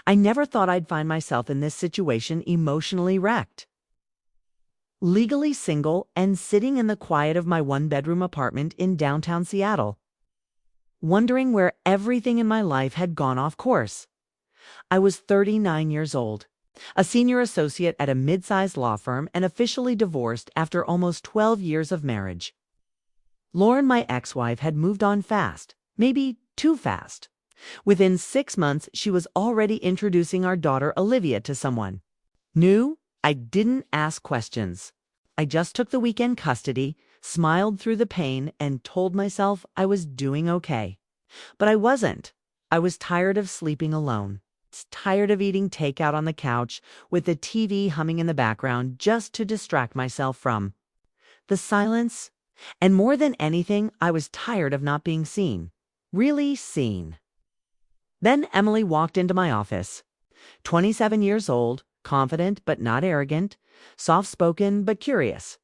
I never thought I'd find myself in this situation, emotionally wrecked. Legally single and sitting in the quiet of my one-bedroom apartment in downtown Seattle, wondering where everything in my life had gone off course. I was 39 years old, a senior associate at a mid-sized law firm, and officially divorced after almost 12 years of marriage. Lauren, my ex-wife, had moved on fast, maybe too fast. Within 6 months, she was already introducing our daughter Olivia to someone new. I didn't ask questions. I just took the weekend custody, smiled through the pain, and told myself I was doing okay. But I wasn't. I was tired of sleeping alone, tired of eating takeout on the couch with the TV humming in the background just to distract myself from the silence. And more than anything, I was tired of not being seen. Really seen. Then Emily walked into my office. 27 years old, confident but not arrogant, soft-spoken but curious.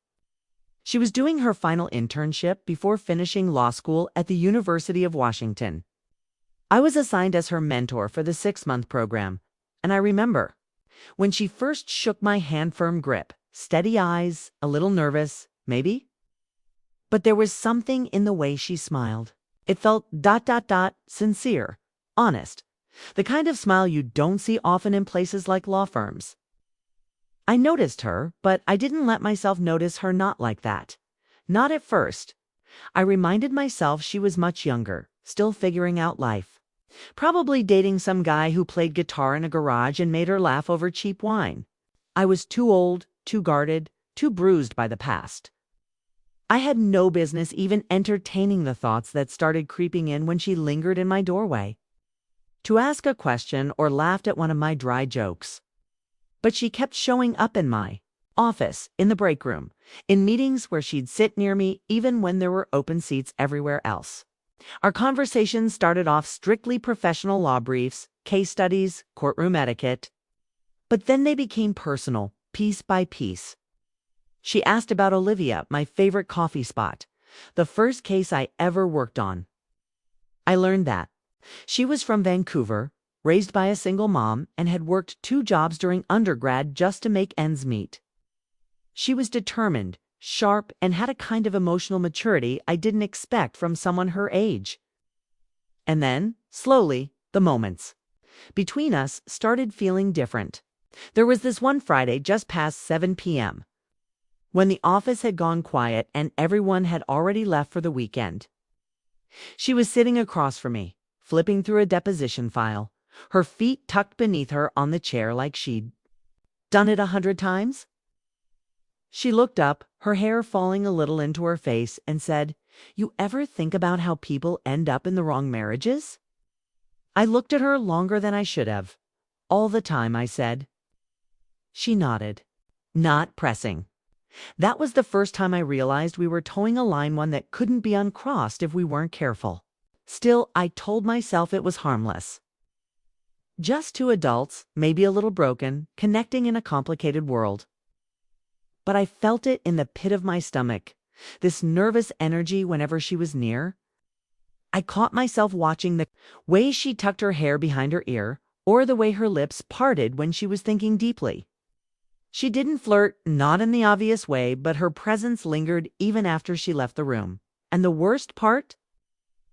She was doing her final internship before finishing law school at the University of Washington. I was assigned as her mentor for the 6-month program, and I remember when she first shook my hand, firm grip, steady eyes, a little nervous, maybe? But there was something in the way she smiled. It felt ... sincere, honest, the kind of smile you don't see often in places like law firms. I noticed her, but I didn't let myself notice her not like that. Not at first. I reminded myself she was much younger, still figuring out life. Probably dating some guy who played guitar in a garage and made her laugh over cheap wine. I was too old, too guarded, too bruised by the past. I had no business even entertaining the thoughts that started creeping in when she lingered in my doorway to ask a question or laughed at one of my dry jokes. But she kept showing up in my office, in the break room, in meetings where she'd sit near me even when there were open seats everywhere else. Our conversations started off strictly professional law briefs, case studies, courtroom etiquette. But then they became personal, piece by piece. She asked about Olivia, my favorite coffee spot, the first case I ever worked on. I learned that she was from Vancouver, raised by a single mom, and had worked 2 jobs during undergrad just to make ends meet. She was determined, sharp, and had a kind of emotional maturity I didn't expect from someone her age. And then, slowly, the moments between us started feeling different. There was this one Friday just past 7 p.m. when the office had gone quiet and everyone had already left for the weekend. She was sitting across from me, flipping through a deposition file, her feet tucked beneath her on the chair like she'd done it 100 times. She looked up, her hair falling a little into her face, and said, "You ever think about how people end up in the wrong marriages?" I looked at her longer than I should have. "All the time," I said. She nodded, not pressing. That was the first time I realized we were towing a line, one that couldn't be uncrossed if we weren't careful. Still, I told myself it was harmless. Just 2 adults, maybe a little broken, connecting in a complicated world. But I felt it in the pit of my stomach, this nervous energy whenever she was near. I caught myself watching the way she tucked her hair behind her ear, or the way her lips parted when she was thinking deeply. She didn't flirt, not in the obvious way, but her presence lingered even after she left the room. And the worst part?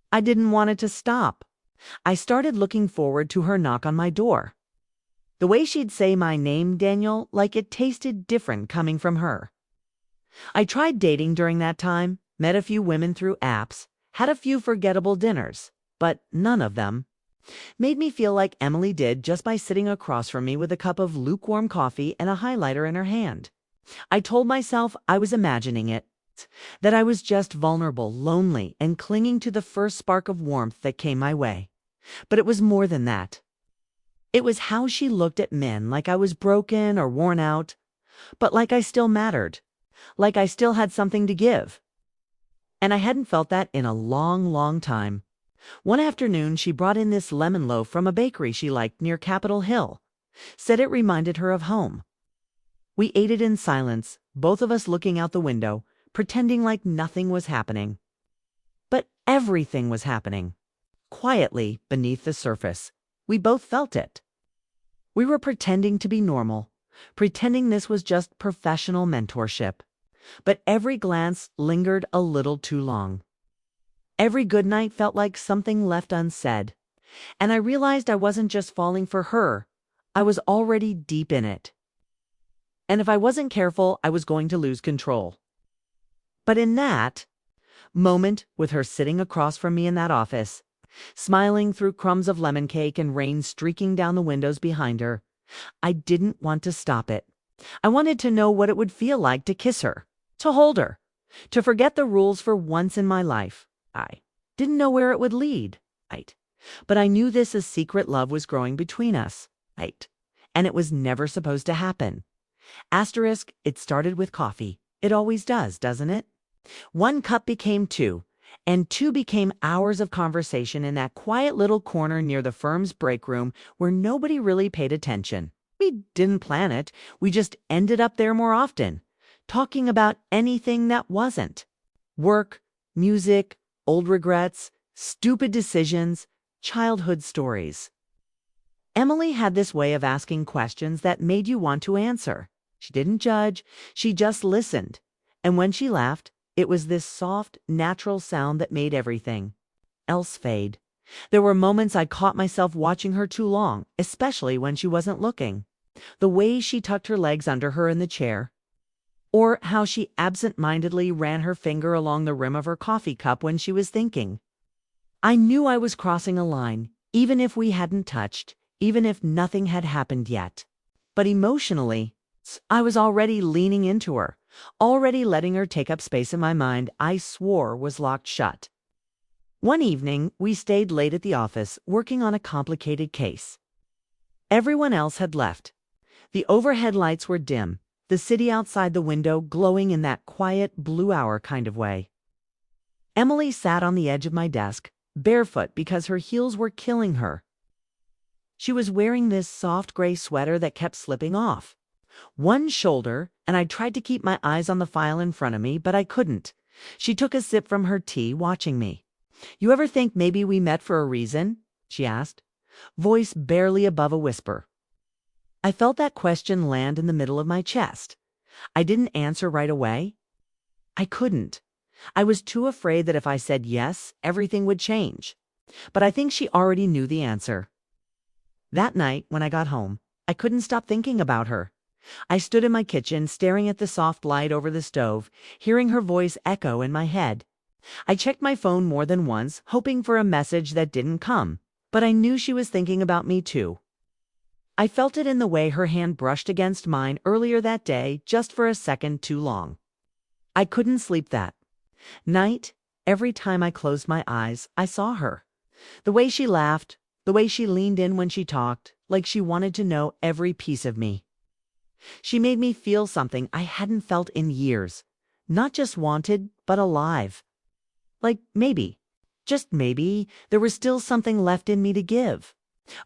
I didn't want it to stop. I started looking forward to her knock on my door. The way she'd say my name, Daniel, like it tasted different coming from her. I tried dating during that time, met a few women through apps, had a few forgettable dinners, but none of them made me feel like Emily did just by sitting across from me with a cup of lukewarm coffee and a highlighter in her hand. I told myself I was imagining it, that I was just vulnerable, lonely, and clinging to the first spark of warmth that came my way. But it was more than that. It was how she looked at men, like I was broken or worn out, but like I still mattered, like I still had something to give. And I hadn't felt that in a long, long time. One afternoon, she brought in this lemon loaf from a bakery she liked near Capitol Hill, said it reminded her of home. We ate it in silence, both of us looking out the window, pretending like nothing was happening. But everything was happening. Quietly, beneath the surface. We both felt it. We were pretending to be normal, pretending this was just professional mentorship. But every glance lingered a little too long. Every goodnight felt like something left unsaid. And I realized I wasn't just falling for her, I was already deep in it. And if I wasn't careful, I was going to lose control. But in that moment, with her sitting across from me in that office, smiling through crumbs of lemon cake and rain streaking down the windows behind her, I didn't want to stop it. I wanted to know what it would feel like to kiss her, to hold her, to forget the rules for once in my life. I didn't know where it would lead. But I knew this a secret love was growing between us. And it was never supposed to happen. Asterisk, it started with coffee. It always does, doesn't it? One cup became two, and two became hours of conversation in that quiet little corner near the firm's break room where nobody really paid attention. We didn't plan it. We just ended up there more often, talking about anything that wasn't. Work, music, old regrets, stupid decisions, childhood stories. Emily had this way of asking questions that made you want to answer. She didn't judge, she just listened. And when she laughed, it was this soft, natural sound that made everything else fade. There were moments I caught myself watching her too long, especially when she wasn't looking. The way she tucked her legs under her in the chair, or how she absent-mindedly ran her finger along the rim of her coffee cup when she was thinking. I knew I was crossing a line, even if we hadn't touched, even if nothing had happened yet. But emotionally, I was already leaning into her, already letting her take up space in my mind I swore was locked shut. One evening, we stayed late at the office, working on a complicated case. Everyone else had left. The overhead lights were dim, the city outside the window glowing in that quiet blue hour kind of way. Emily sat on the edge of my desk, barefoot because her heels were killing her. She was wearing this soft gray sweater that kept slipping off. One shoulder, and I tried to keep my eyes on the file in front of me, but I couldn't. She took a sip from her tea, watching me. "You ever think maybe we met for a reason?" she asked, voice barely above a whisper. I felt that question land in the middle of my chest. I didn't answer right away. I couldn't. I was too afraid that if I said yes, everything would change. But I think she already knew the answer. That night, when I got home, I couldn't stop thinking about her. I stood in my kitchen, staring at the soft light over the stove, hearing her voice echo in my head. I checked my phone more than once, hoping for a message that didn't come, but I knew she was thinking about me too. I felt it in the way her hand brushed against mine earlier that day, just for a second too long. I couldn't sleep that night. Every time I closed my eyes, I saw her. The way she laughed, the way she leaned in when she talked, like she wanted to know every piece of me. She made me feel something I hadn't felt in years. Not just wanted, but alive. Like maybe, just maybe, there was still something left in me to give.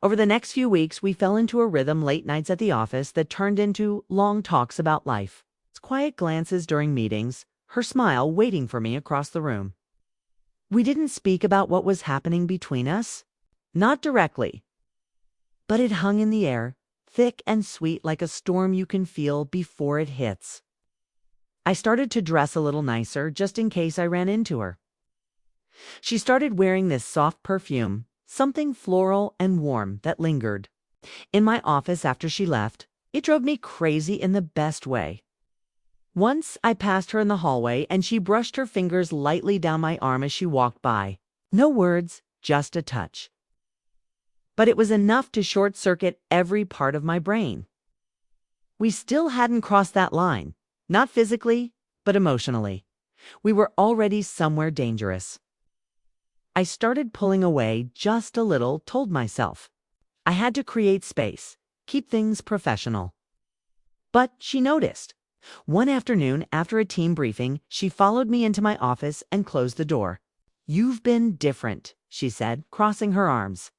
Over the next few weeks, we fell into a rhythm late nights at the office that turned into long talks about life. Quiet glances during meetings, her smile waiting for me across the room. We didn't speak about what was happening between us. Not directly. But it hung in the air, thick and sweet like a storm you can feel before it hits. I started to dress a little nicer just in case I ran into her. She started wearing this soft perfume, something floral and warm that lingered. In my office after she left, it drove me crazy in the best way. Once I passed her in the hallway and she brushed her fingers lightly down my arm as she walked by. No words, just a touch. But it was enough to short-circuit every part of my brain. We still hadn't crossed that line, not physically, but emotionally. We were already somewhere dangerous. I started pulling away just a little, told myself. I had to create space, keep things professional. But she noticed. One afternoon, after a team briefing, she followed me into my office and closed the door. "You've been different," she said, crossing her arms.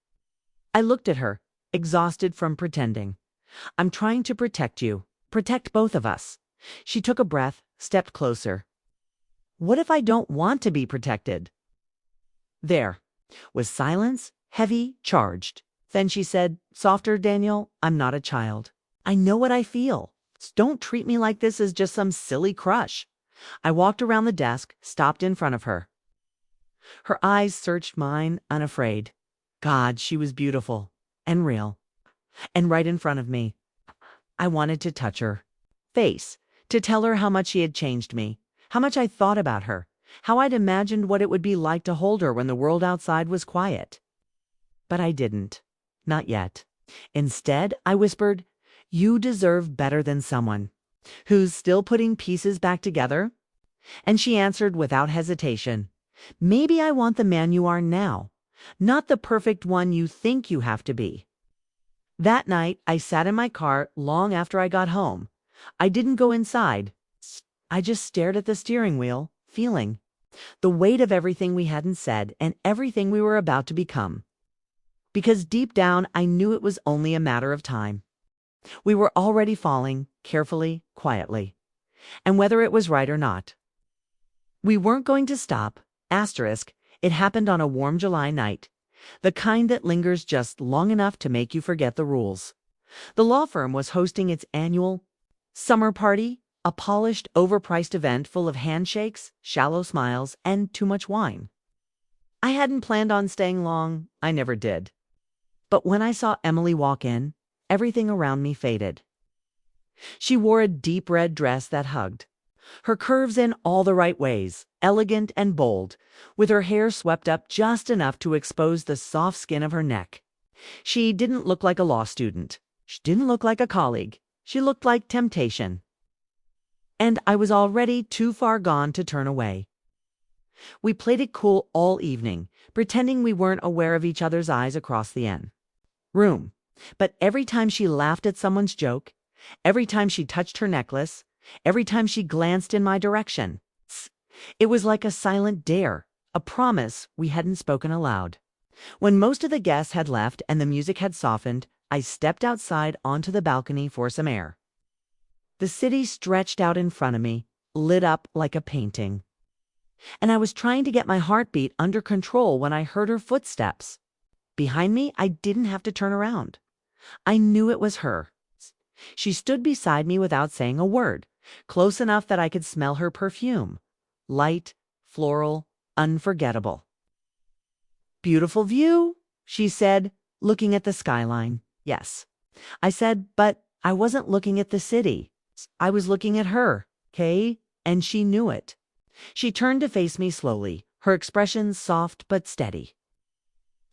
I looked at her, exhausted from pretending. "I'm trying to protect you, protect both of us." She took a breath, stepped closer. "What if I don't want to be protected?" There was silence, heavy, charged. Then she said, "Softer, Daniel, I'm not a child. I know what I feel. Don't treat me like this is just some silly crush." I walked around the desk, stopped in front of her. Her eyes searched mine, unafraid. God, she was beautiful and real, and right in front of me. I wanted to touch her face, to tell her how much she had changed me, how much I thought about her, how I'd imagined what it would be like to hold her when the world outside was quiet. But I didn't. Not yet. Instead, I whispered, "You deserve better than someone who's still putting pieces back together." And she answered without hesitation, "Maybe I want the man you are now, not the perfect one you think you have to be." That night, I sat in my car long after I got home. I didn't go inside. I just stared at the steering wheel, feeling the weight of everything we hadn't said and everything we were about to become. Because deep down, I knew it was only a matter of time. We were already falling, carefully, quietly. And whether it was right or not, we weren't going to stop. Asterisk, it happened on a warm July night, the kind that lingers just long enough to make you forget the rules. The law firm was hosting its annual summer party, a polished, overpriced event full of handshakes, shallow smiles, and too much wine. I hadn't planned on staying long. I never did. But when I saw Emily walk in, everything around me faded. She wore a deep red dress that hugged her curves in all the right ways, elegant and bold, with her hair swept up just enough to expose the soft skin of her neck. She didn't look like a law student. She didn't look like a colleague. She looked like temptation. And I was already too far gone to turn away. We played it cool all evening, pretending we weren't aware of each other's eyes across the room. But every time she laughed at someone's joke, every time she touched her necklace, every time she glanced in my direction, it was like a silent dare, a promise we hadn't spoken aloud. When most of the guests had left and the music had softened, I stepped outside onto the balcony for some air. The city stretched out in front of me, lit up like a painting. And I was trying to get my heartbeat under control when I heard her footsteps. Behind me, I didn't have to turn around. I knew it was her. She stood beside me without saying a word, close enough that I could smell her perfume. Light, floral, unforgettable. "Beautiful view," she said, looking at the skyline. Yes. I said, but I wasn't looking at the city. I was looking at her, Kay, and she knew it. She turned to face me slowly, her expression soft but steady.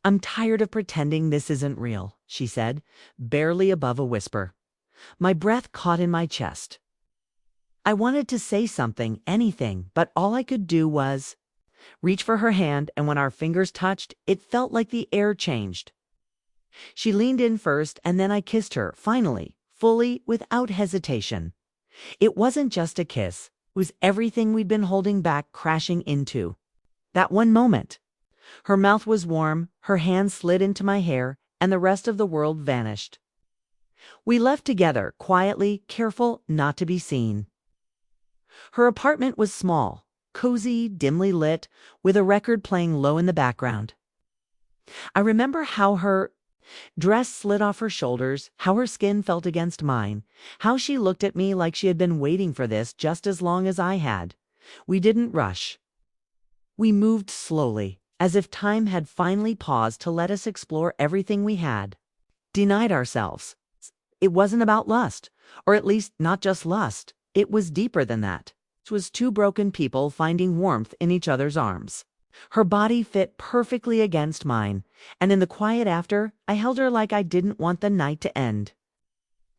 "I'm tired of pretending this isn't real," she said, barely above a whisper. My breath caught in my chest. I wanted to say something, anything, but all I could do was reach for her hand, and when our fingers touched, it felt like the air changed. She leaned in first, and then I kissed her, finally, fully, without hesitation. It wasn't just a kiss. It was everything we'd been holding back crashing into. That one moment. Her mouth was warm, her hand slid into my hair, and the rest of the world vanished. We left together, quietly, careful not to be seen. Her apartment was small, cozy, dimly lit, with a record playing low in the background. I remember how her dress slid off her shoulders, how her skin felt against mine, how she looked at me like she had been waiting for this just as long as I had. We didn't rush. We moved slowly, as if time had finally paused to let us explore everything we had denied ourselves. It wasn't about lust, or at least not just lust. It was deeper than that. It was two broken people finding warmth in each other's arms. Her body fit perfectly against mine, and in the quiet after, I held her like I didn't want the night to end.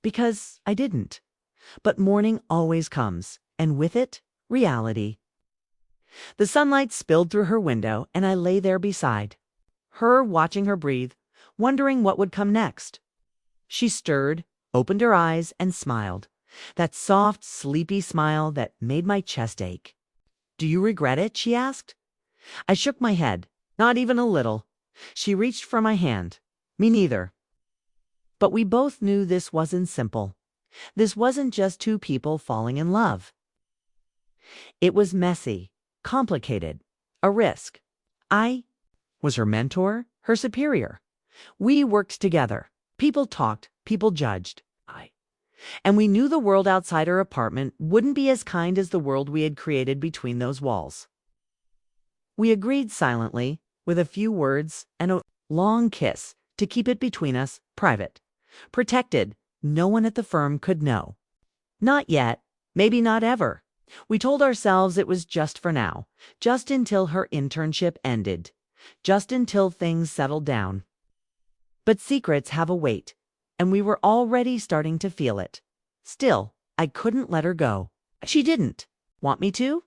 Because I didn't. But morning always comes, and with it, reality. The sunlight spilled through her window, and I lay there beside her, watching her breathe, wondering what would come next. She stirred, opened her eyes, and smiled. That soft, sleepy smile that made my chest ache. "Do you regret it?" she asked. I shook my head. Not even a little. She reached for my hand. Me neither. But we both knew this wasn't simple. This wasn't just two people falling in love. It was messy, complicated, a risk. I was her mentor, her superior. We worked together. People talked, people judged. And we knew the world outside our apartment wouldn't be as kind as the world we had created between those walls. We agreed silently, with a few words and a long kiss to keep it between us, private. Protected, no one at the firm could know. Not yet, maybe not ever. We told ourselves it was just for now, just until her internship ended, just until things settled down. But secrets have a weight, and we were already starting to feel it. Still, I couldn't let her go. She didn't. Want me to?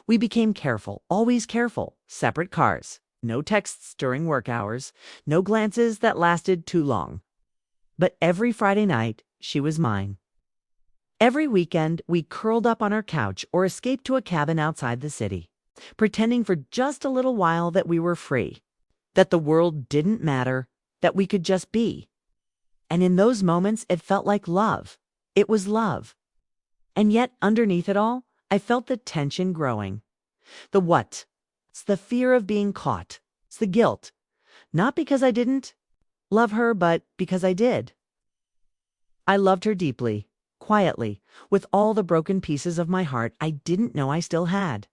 We became careful, always careful. Separate cars, no texts during work hours, no glances that lasted too long. But every Friday night, she was mine. Every weekend, we curled up on our couch or escaped to a cabin outside the city, pretending for just a little while that we were free, that the world didn't matter, that we could just be. And in those moments, it felt like love. It was love. And yet, underneath it all, I felt the tension growing. The what? It's the fear of being caught. It's the guilt. Not because I didn't love her, but because I did. I loved her deeply, quietly, with all the broken pieces of my heart I didn't know I still had.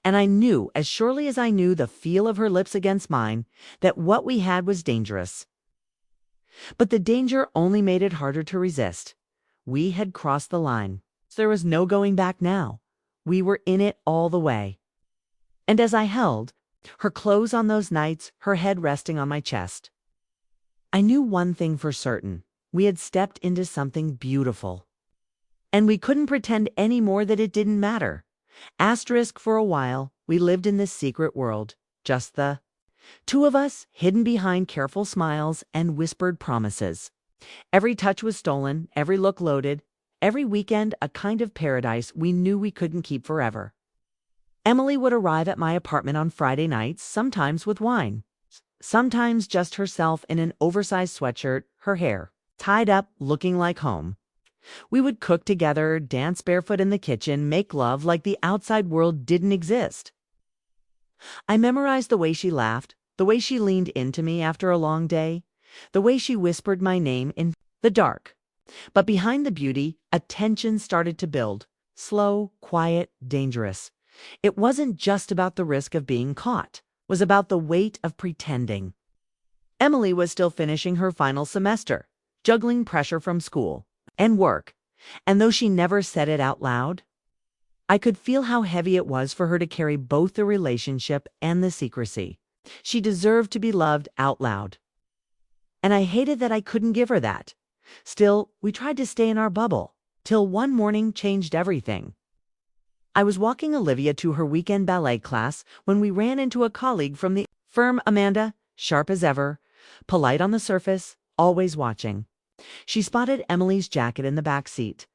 And I knew, as surely as I knew the feel of her lips against mine, that what we had was dangerous. But the danger only made it harder to resist. We had crossed the line. So there was no going back now. We were in it all the way. And as I held her close on those nights, her head resting on my chest, I knew one thing for certain. We had stepped into something beautiful. And we couldn't pretend anymore that it didn't matter. Asterisk, for a while, we lived in this secret world, just the two of us, hidden behind careful smiles and whispered promises. Every touch was stolen, every look loaded, every weekend a kind of paradise we knew we couldn't keep forever. Emily would arrive at my apartment on Friday nights, sometimes with wine, sometimes just herself in an oversized sweatshirt, her hair tied up, looking like home. We would cook together, dance barefoot in the kitchen, make love like the outside world didn't exist. I memorized the way she laughed, the way she leaned into me after a long day, the way she whispered my name in the dark. But behind the beauty, a tension started to build, slow, quiet, dangerous. It wasn't just about the risk of being caught. It was about the weight of pretending. Emily was still finishing her final semester, juggling pressure from school and work, and though she never said it out loud, I could feel how heavy it was for her to carry both the relationship and the secrecy. She deserved to be loved out loud. And I hated that I couldn't give her that. Still, we tried to stay in our bubble, till one morning changed everything. I was walking Olivia to her weekend ballet class when we ran into a colleague from the firm, Amanda, sharp as ever, polite on the surface, always watching. She spotted Emily's jacket in the back seat,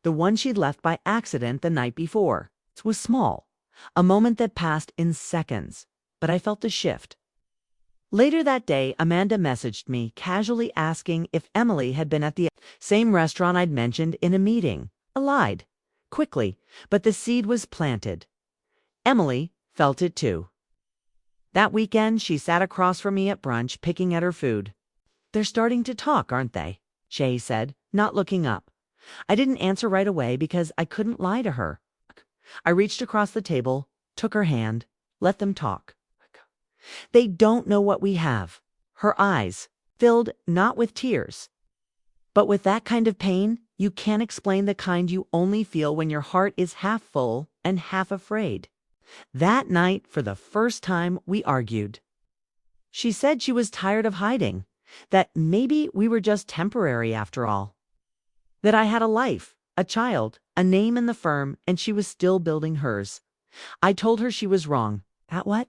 the one she'd left by accident the night before. It was small, a moment that passed in seconds, but I felt the shift. Later that day, Amanda messaged me, casually asking if Emily had been at the same restaurant I'd mentioned in a meeting. I lied, quickly, but the seed was planted. Emily felt it too. That weekend, she sat across from me at brunch, picking at her food. "They're starting to talk, aren't they?" Shay said, not looking up. I didn't answer right away because I couldn't lie to her. I reached across the table, took her hand, let them talk. "They don't know what we have." Her eyes filled not with tears, but with that kind of pain you can't explain, the kind you only feel when your heart is half full and half afraid. That night, for the first time, we argued. She said she was tired of hiding, that maybe we were just temporary after all. That I had a life, a child, a name in the firm, and she was still building hers. I told her she was wrong. That what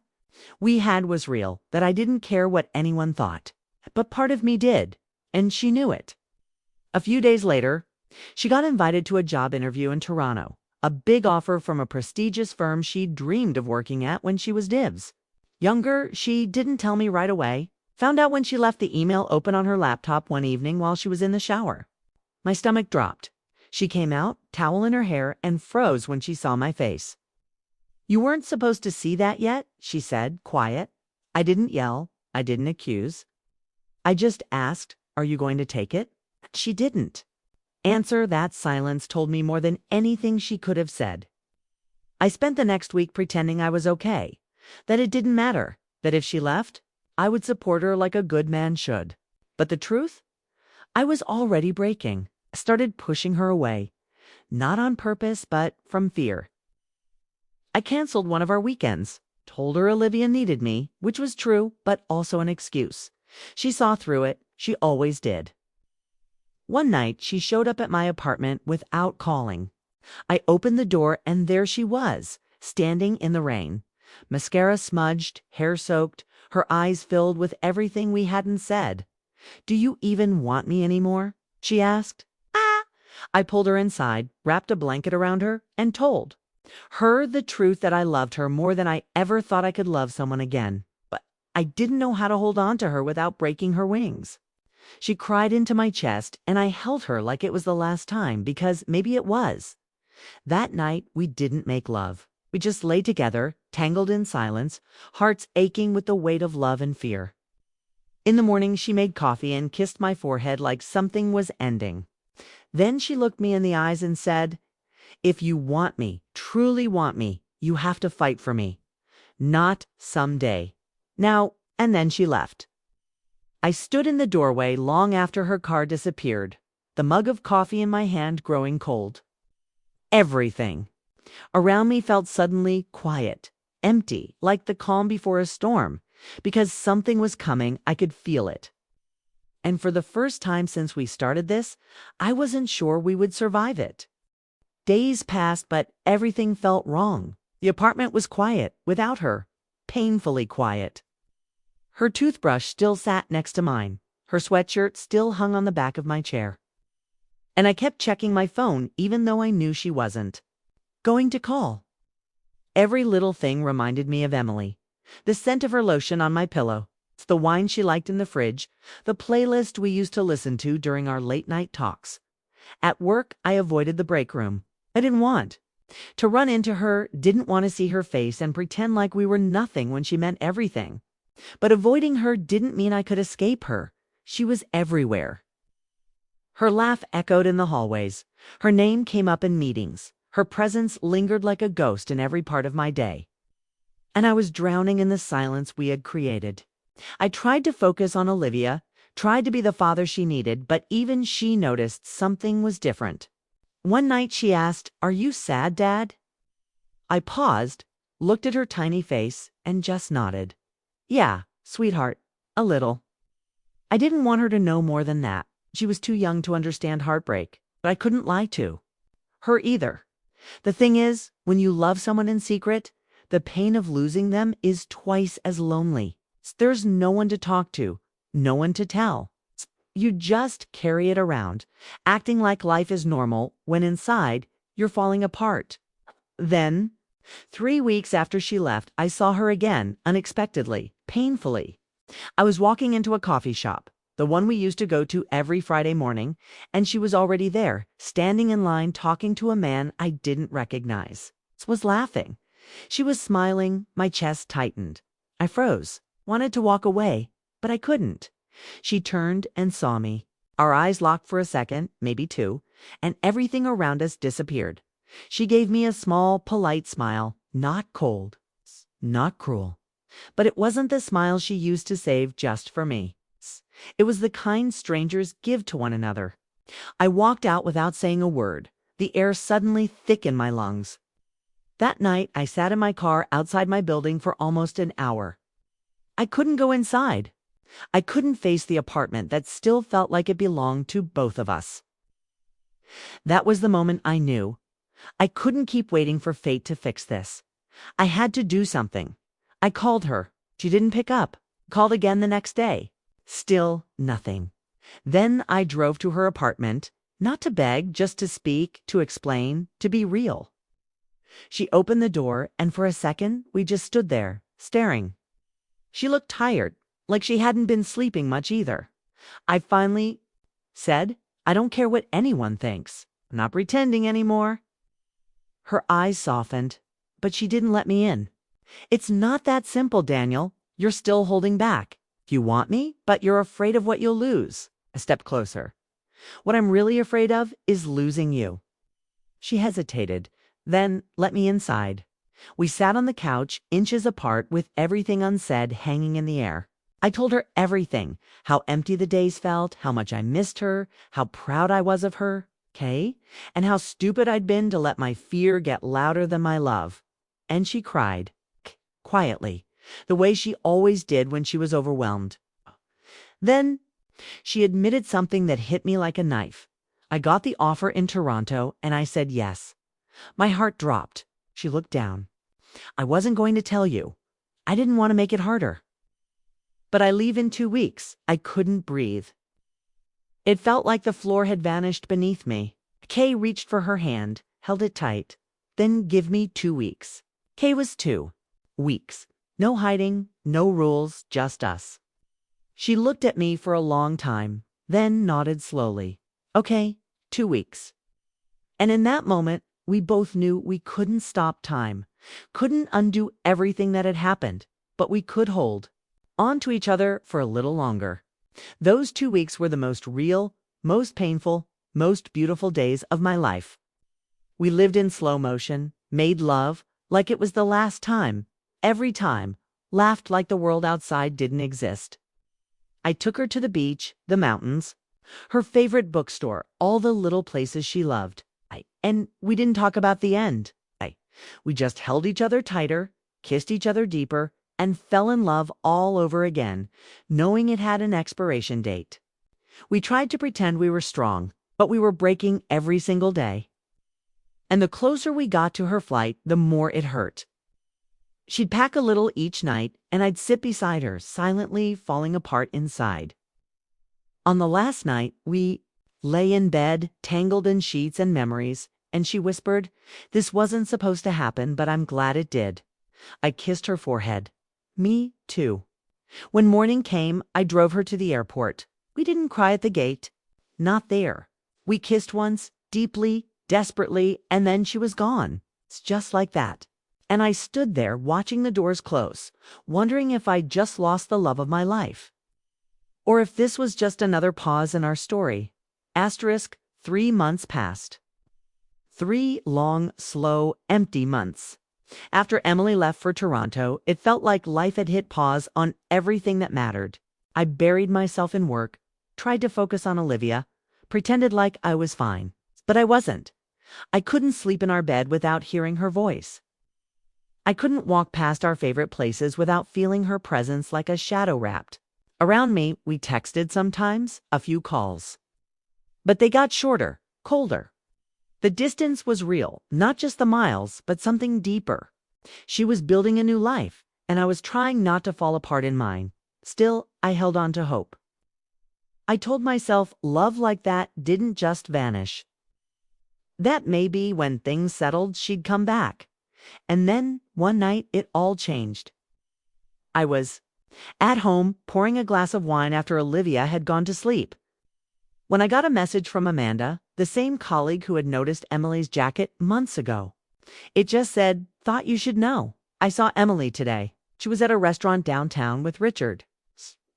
we had was real, that I didn't care what anyone thought. But part of me did, and she knew it. A few days later, she got invited to a job interview in Toronto, a big offer from a prestigious firm she'd dreamed of working at when she was divs. Younger, she didn't tell me right away. Found out when she left the email open on her laptop one evening while she was in the shower. My stomach dropped. She came out, towel in her hair, and froze when she saw my face. "You weren't supposed to see that yet," she said, quiet. I didn't yell. I didn't accuse. I just asked, are you going to take it? She didn't. Answer that silence told me more than anything she could have said. I spent the next week pretending I was okay, that it didn't matter, that if she left, I would support her like a good man should. But the truth? I was already breaking. I started pushing her away, not on purpose, but from fear. I canceled one of our weekends, told her Olivia needed me, which was true, but also an excuse. She saw through it. She always did. One night, she showed up at my apartment without calling. I opened the door and there she was, standing in the rain. Mascara smudged, hair soaked, her eyes filled with everything we hadn't said. "Do you even want me anymore?" she asked. Ah! I pulled her inside, wrapped a blanket around her, and told her the truth that I loved her more than I ever thought I could love someone again. But I didn't know how to hold on to her without breaking her wings. She cried into my chest, and I held her like it was the last time, because maybe it was. That night, we didn't make love. We just lay together, tangled in silence, hearts aching with the weight of love and fear. In the morning, she made coffee and kissed my forehead like something was ending. Then she looked me in the eyes and said, "If you want me, truly want me, you have to fight for me. Not someday. Now," and then she left. I stood in the doorway long after her car disappeared, the mug of coffee in my hand growing cold. Everything around me felt suddenly quiet, empty, like the calm before a storm, because something was coming. I could feel it. And for the first time since we started this, I wasn't sure we would survive it. Days passed, but everything felt wrong. The apartment was quiet without her, painfully quiet. Her toothbrush still sat next to mine. Her sweatshirt still hung on the back of my chair. And I kept checking my phone even though I knew she wasn't going to call. Every little thing reminded me of Emily. The scent of her lotion on my pillow, the wine she liked in the fridge, the playlist we used to listen to during our late-night talks. At work, I avoided the break room. I didn't want to run into her, didn't want to see her face and pretend like we were nothing when she meant everything. But avoiding her didn't mean I could escape her. She was everywhere. Her laugh echoed in the hallways. Her name came up in meetings. Her presence lingered like a ghost in every part of my day. And I was drowning in the silence we had created. I tried to focus on Olivia, tried to be the father she needed, but even she noticed something was different. One night she asked, "Are you sad, Dad?" I paused, looked at her tiny face, and just nodded. "Yeah, sweetheart, a little." I didn't want her to know more than that. She was too young to understand heartbreak, but I couldn't lie to her either. The thing is, when you love someone in secret, the pain of losing them is twice as lonely. There's no one to talk to, no one to tell. You just carry it around, acting like life is normal when inside you're falling apart. Then, 3 weeks after she left, I saw her again, unexpectedly, painfully. I was walking into a coffee shop, the one we used to go to every Friday morning, and she was already there, standing in line talking to a man I didn't recognize. Was laughing. She was smiling. My chest tightened. I froze, wanted to walk away, but I couldn't. She turned and saw me. Our eyes locked for a second, maybe two, and everything around us disappeared. She gave me a small, polite smile, not cold, not cruel. But it wasn't the smile she used to save just for me. It was the kind strangers give to one another. I walked out without saying a word, the air suddenly thick in my lungs. That night, I sat in my car outside my building for almost an hour. I couldn't go inside. I couldn't face the apartment that still felt like it belonged to both of us. That was the moment I knew. I couldn't keep waiting for fate to fix this. I had to do something. I called her. She didn't pick up. Called again the next day. Still nothing. Then I drove to her apartment, not to beg, just to speak, to explain, to be real. She opened the door, and for a second, we just stood there, staring. She looked tired, like she hadn't been sleeping much either. I finally said, "I don't care what anyone thinks. I'm not pretending anymore." Her eyes softened, but she didn't let me in. "It's not that simple, Daniel. You're still holding back. You want me, but you're afraid of what you'll lose. A step closer. What I'm really afraid of is losing you. She hesitated, then let me inside. We sat on the couch, inches apart, with everything unsaid hanging in the air. I told her everything, how empty the days felt, how much I missed her, how proud I was of her, Kay, and how stupid I'd been to let my fear get louder than my love. And she cried, quietly, the way she always did when she was overwhelmed. Then she admitted something that hit me like a knife. I got the offer in Toronto, and I said yes. My heart dropped. She looked down. I wasn't going to tell you. I didn't want to make it harder. But I leave in 2 weeks. I couldn't breathe. It felt like the floor had vanished beneath me. Kay reached for her hand, held it tight. Then give me 2 weeks. Kay was 2 weeks. No hiding, no rules, just us. She looked at me for a long time, then nodded slowly. Okay, 2 weeks. And in that moment, we both knew we couldn't stop time, couldn't undo everything that had happened, but we could hold on to each other for a little longer. Those 2 weeks were the most real, most painful, most beautiful days of my life. We lived in slow motion, made love like it was the last time, every time, laughed like the world outside didn't exist. I took her to the beach, the mountains, her favorite bookstore, all the little places she loved. And we didn't talk about the end. We just held each other tighter, kissed each other deeper, and fell in love all over again, knowing it had an expiration date. We tried to pretend we were strong, but we were breaking every single day. And the closer we got to her flight, the more it hurt. She'd pack a little each night, and I'd sit beside her, silently falling apart inside. On the last night, we lay in bed, tangled in sheets and memories, and she whispered, "This wasn't supposed to happen, but I'm glad it did." I kissed her forehead. Me too. When morning came, I drove her to the airport. We didn't cry at the gate. Not there. We kissed once, deeply, desperately, and then she was gone. It's just like that. And I stood there watching the doors close, wondering if I'd just lost the love of my life. Or if this was just another pause in our story. Asterisk, 3 months passed. 3 long, slow, empty months. After Emily left for Toronto, it felt like life had hit pause on everything that mattered. I buried myself in work, tried to focus on Olivia, pretended like I was fine. But I wasn't. I couldn't sleep in our bed without hearing her voice. I couldn't walk past our favorite places without feeling her presence like a shadow wrapped around me. We texted sometimes, a few calls. But they got shorter, colder. The distance was real, not just the miles, but something deeper. She was building a new life, and I was trying not to fall apart in mine. Still, I held on to hope. I told myself love like that didn't just vanish. That maybe when things settled, she'd come back. And then, one night, it all changed. I was at home, pouring a glass of wine after Olivia had gone to sleep, when I got a message from Amanda, the same colleague who had noticed Emily's jacket months ago. It just said, "Thought you should know. I saw Emily today. She was at a restaurant downtown with Richard.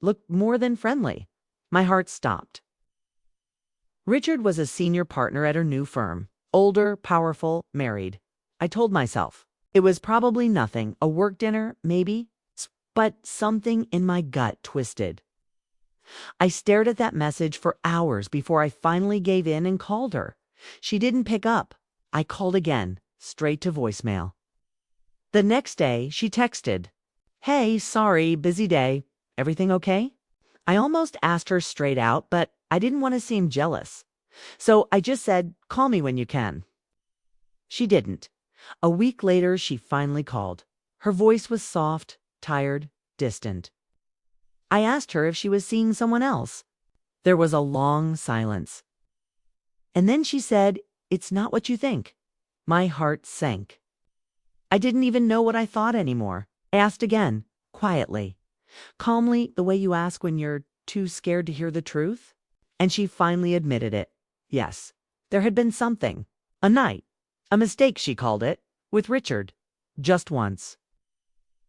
Looked more than friendly." My heart stopped. Richard was a senior partner at her new firm. Older, powerful, married. I told myself. It was probably nothing, a work dinner, maybe. But something in my gut twisted. I stared at that message for hours before I finally gave in and called her. She didn't pick up. I called again, straight to voicemail. The next day, she texted, "Hey, sorry, busy day. Everything okay?" I almost asked her straight out, but I didn't want to seem jealous. So I just said, "Call me when you can." She didn't. A week later, she finally called. Her voice was soft, tired, distant. I asked her if she was seeing someone else. There was a long silence. And then she said, "It's not what you think." My heart sank. I didn't even know what I thought anymore. I asked again, quietly, calmly, the way you ask when you're too scared to hear the truth. And she finally admitted it. Yes, there had been something. A night. A mistake, she called it. With Richard. Just once.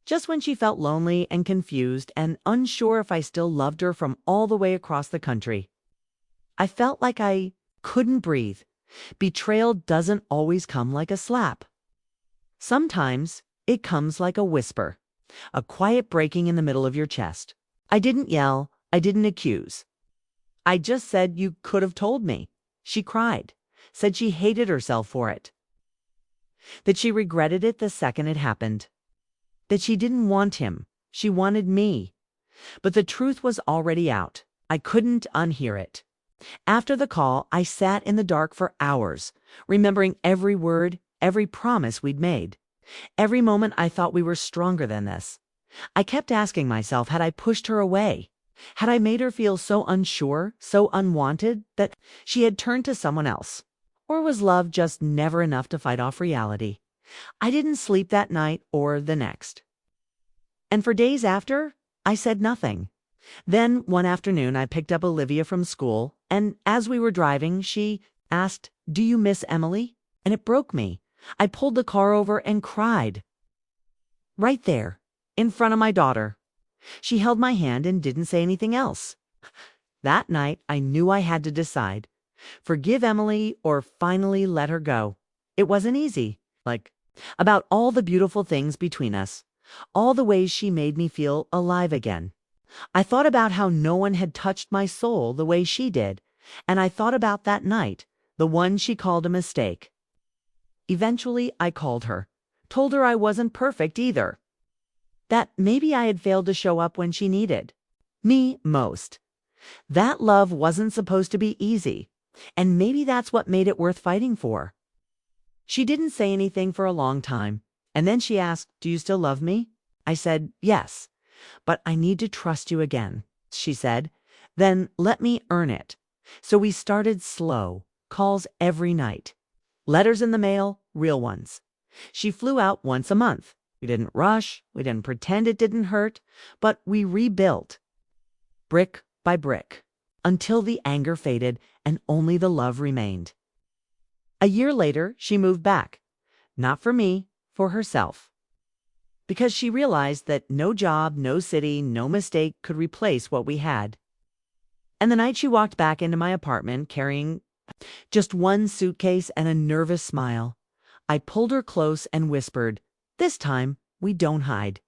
Just when she felt lonely and confused and unsure if I still loved her from all the way across the country. I felt like I couldn't breathe. Betrayal doesn't always come like a slap. Sometimes it comes like a whisper, a quiet breaking in the middle of your chest. I didn't yell. I didn't accuse. I just said, "You could have told me." She cried, said she hated herself for it, that she regretted it the second it happened, that she didn't want him. She wanted me. But the truth was already out. I couldn't unhear it. After the call, I sat in the dark for hours, remembering every word, every promise we'd made. Every moment I thought we were stronger than this. I kept asking myself, had I pushed her away? Had I made her feel so unsure, so unwanted, that she had turned to someone else? Or was love just never enough to fight off reality? I didn't sleep that night or the next. And for days after, I said nothing. Then one afternoon, I picked up Olivia from school, and as we were driving, she asked, "Do you miss Emily?" And it broke me. I pulled the car over and cried. Right there, in front of my daughter. She held my hand and didn't say anything else. That night, I knew I had to decide. Forgive Emily or finally let her go. It wasn't easy. About all the beautiful things between us. All the ways she made me feel alive again. I thought about how no one had touched my soul the way she did. And I thought about that night, the one she called a mistake. Eventually, I called her. Told her I wasn't perfect either. That maybe I had failed to show up when she needed me most. That love wasn't supposed to be easy. And maybe that's what made it worth fighting for. She didn't say anything for a long time. And then she asked, "Do you still love me?" I said, "Yes. But I need to trust you again," she said. "Then let me earn it." So we started slow, calls every night. Letters in the mail, real ones. She flew out once a month. We didn't rush, we didn't pretend it didn't hurt, but we rebuilt, brick by brick, until the anger faded and only the love remained. A year later, she moved back. Not for me, for herself. Because she realized that no job, no city, no mistake could replace what we had. And the night she walked back into my apartment carrying just one suitcase and a nervous smile, I pulled her close and whispered, "This time, we don't hide."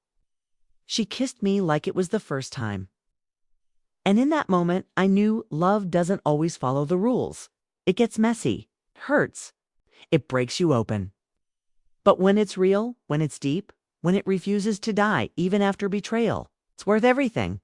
She kissed me like it was the first time. And in that moment, I knew love doesn't always follow the rules. It gets messy, hurts, it breaks you open. But when it's real, when it's deep, when it refuses to die even after betrayal, it's worth everything.